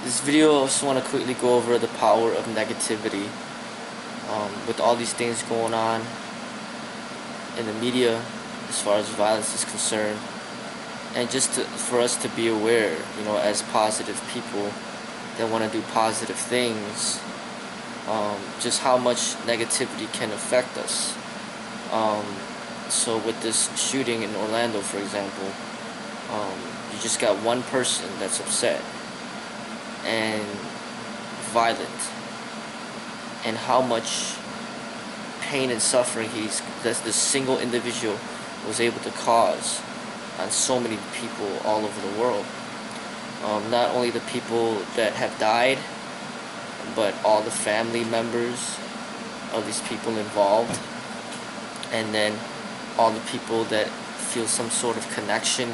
This video, I just want to quickly go over the power of negativity. With all these things going on in the media, as far as violence is concerned, and just for us to be aware, as positive people that want to do positive things, just how much negativity can affect us. So with this shooting in Orlando, for example, you just got one person that's upset and violent, and how much pain and suffering that this single individual was able to cause on so many people all over the world. Not only the people that have died, but all the family members of these people involved, and then all the people that feel some sort of connection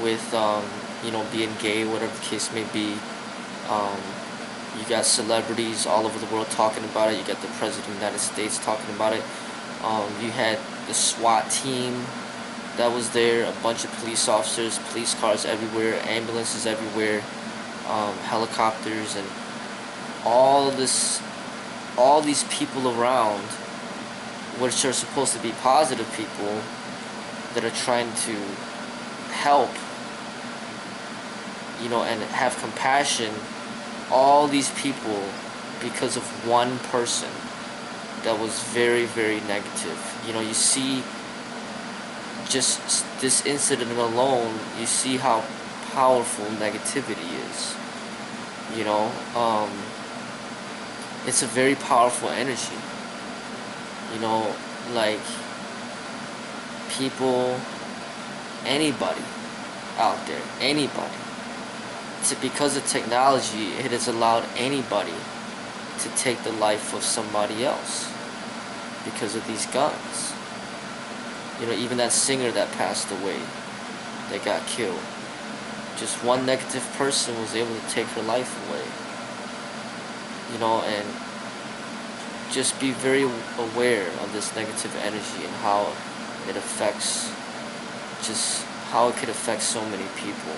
with being gay, whatever the case may be. You got celebrities all over the world talking about it. You got the President of the United States talking about it. You had the SWAT team that was there, a bunch of police officers, police cars everywhere, ambulances everywhere, helicopters, and all these people around, which are supposed to be positive people that are trying to help, and have compassion. All these people, because of one person that was very, very negative. You see, just this incident alone, you see how powerful negativity is. It's a very powerful energy. Like people, anybody out there, anybody. Because of technology, it has allowed anybody to take the life of somebody else because of these guns. Even that singer that passed away, that got killed. Just one negative person was able to take her life away. And just be very aware of this negative energy and how it affects, just how it could affect so many people.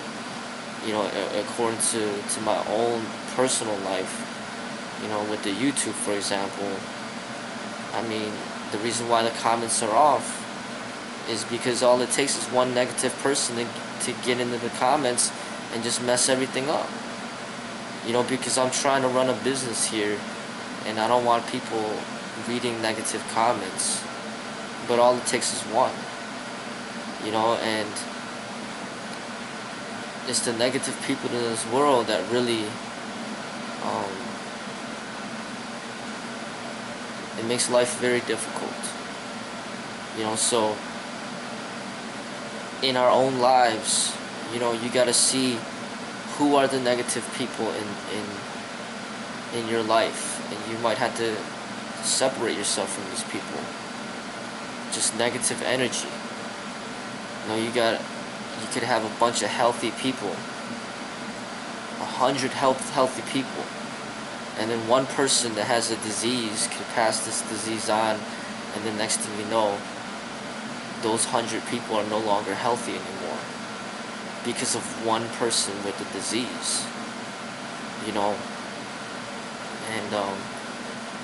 According to my own personal life, with the YouTube, for example, the reason why the comments are off is because all it takes is one negative person to get into the comments and just mess everything up. Because I'm trying to run a business here, and I don't want people reading negative comments, but all it takes is one. And it's the negative people in this world that really, it makes life very difficult. So in our own lives, you gotta see who are the negative people in your life, and you might have to separate yourself from these people. Just negative energy. You could have a bunch of healthy people, 100 healthy people, and then one person that has a disease could pass this disease on, and the next thing you know, those 100 people are no longer healthy anymore because of one person with the disease. And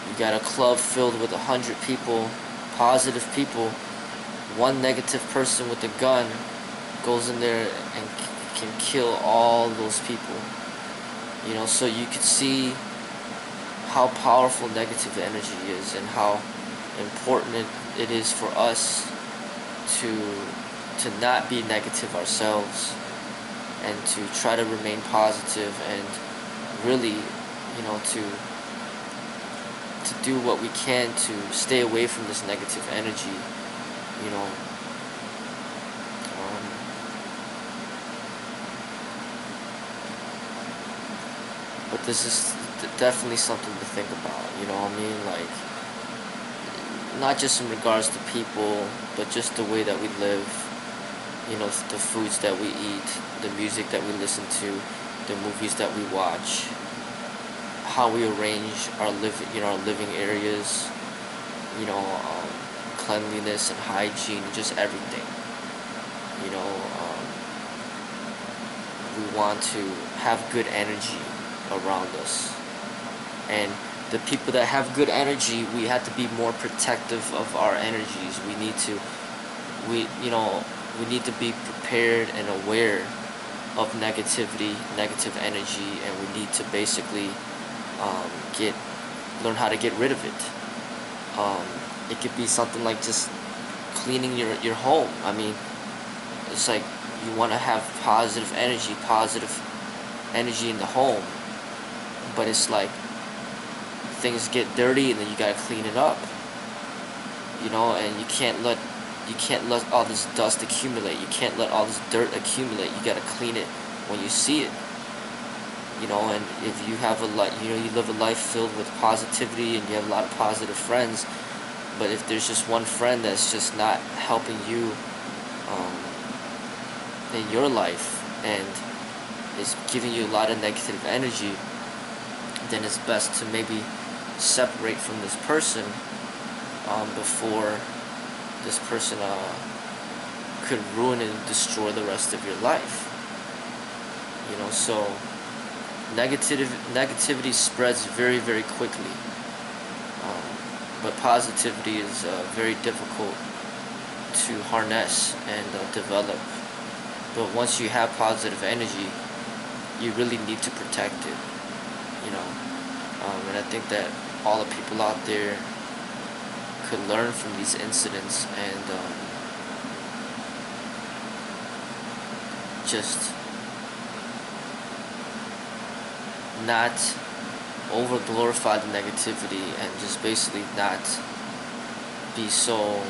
you got a club filled with 100 people, positive people. One negative person with a gun goes in there and can kill all those people. So you could see how powerful negative energy is, and how important it is for us to not be negative ourselves, and to try to remain positive, and really, to do what we can to stay away from this negative energy. But this is definitely something to think about, like, not just in regards to people, but just the way that we live, the foods that we eat, the music that we listen to, the movies that we watch, how we arrange our living areas, cleanliness and hygiene, just everything. We want to have good energy around us. And the people that have good energy, we have to be more protective of our energies. We need to be prepared and aware of negativity, negative energy, and we need to basically learn how to get rid of it. It could be something like just cleaning your home. I mean, it's like you want to have positive energy in the home, but it's like things get dirty and then you gotta clean it up, and you can't let all this dust accumulate. You can't let all this dirt accumulate. You gotta clean it when you see it. And if you have you live a life filled with positivity and you have a lot of positive friends, but if there's just one friend that's just not helping you in your life and is giving you a lot of negative energy, then it's best to maybe separate from this person before this person could ruin and destroy the rest of your life. So negativity spreads very, very quickly, but positivity is very difficult to harness and develop. But once you have positive energy, you really need to protect it, and I think that all the people out there could learn from these incidents and just not over glorify the negativity and just basically not be so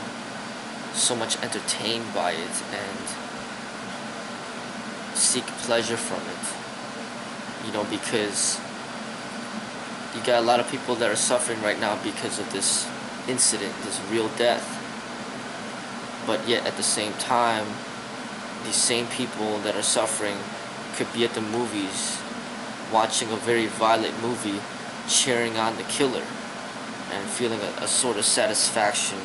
much entertained by it and seek pleasure from it, because you got a lot of people that are suffering right now because of this incident, this real death. But yet at the same time, these same people that are suffering could be at the movies watching a very violent movie, cheering on the killer and feeling a sort of satisfaction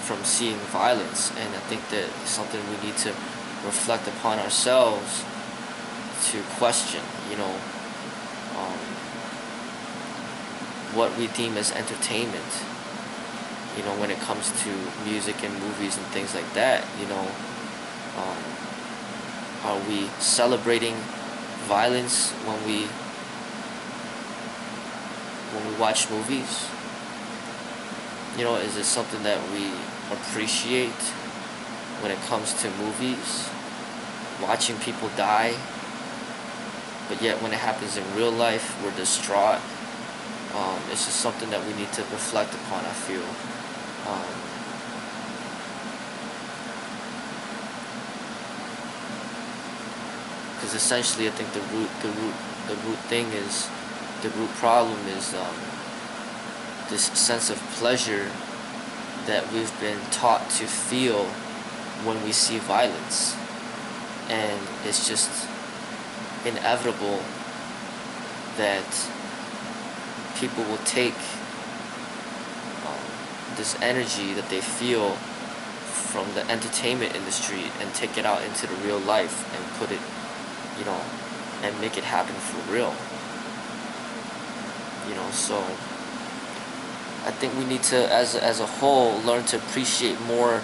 from seeing violence. And I think that it's something we need to reflect upon ourselves, to question, what we deem as entertainment, when it comes to music and movies and things like that. Are we celebrating violence when we watch movies? Is it something that we appreciate when it comes to movies, watching people die? But yet when it happens in real life, we're distraught. It's just something that we need to reflect upon, I feel. Because essentially, I think the root problem is this sense of pleasure that we've been taught to feel when we see violence, and it's just inevitable that people will take this energy that they feel from the entertainment industry and take it out into the real life and put it, and make it happen for real. So I think we need to, as a whole, learn to appreciate more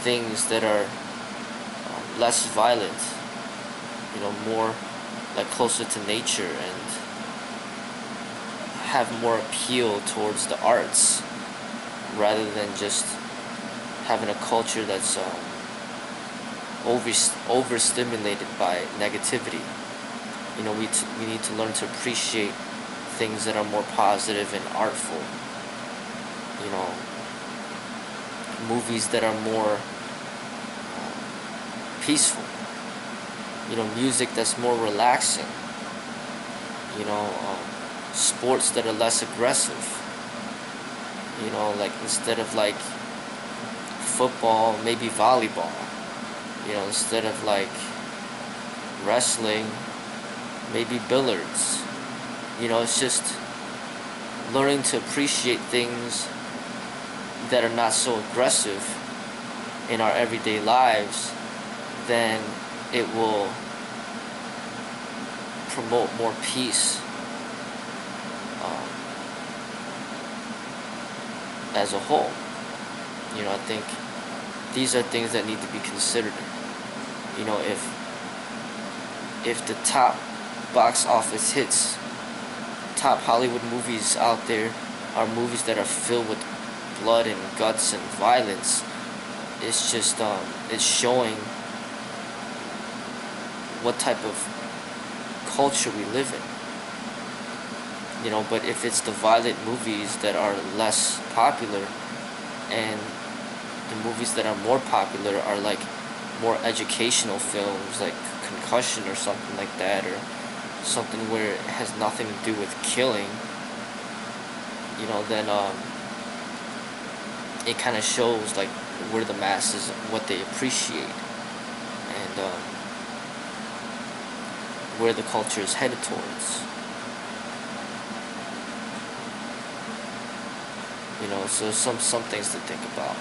things that are less violent, more like closer to nature, and have more appeal towards the arts, rather than just having a culture that's overstimulated by negativity. We need to learn to appreciate things that are more positive and artful. Movies that are more peaceful. Music that's more relaxing. Sports that are less aggressive. Like instead of like football, maybe volleyball. Instead of like wrestling, maybe billiards. It's just learning to appreciate things that are not so aggressive in our everyday lives. Then it will promote more peace as a whole. I think these are things that need to be considered. If the top box office hits, top Hollywood movies out there are movies that are filled with blood and guts and violence, it's just it's showing what type of culture we live in. But if it's the violent movies that are less popular, and the movies that are more popular are like more educational films like Concussion or something like that, or something where it has nothing to do with killing, then it kind of shows like where the masses, what they appreciate, and where the culture is headed towards. So some things to think about.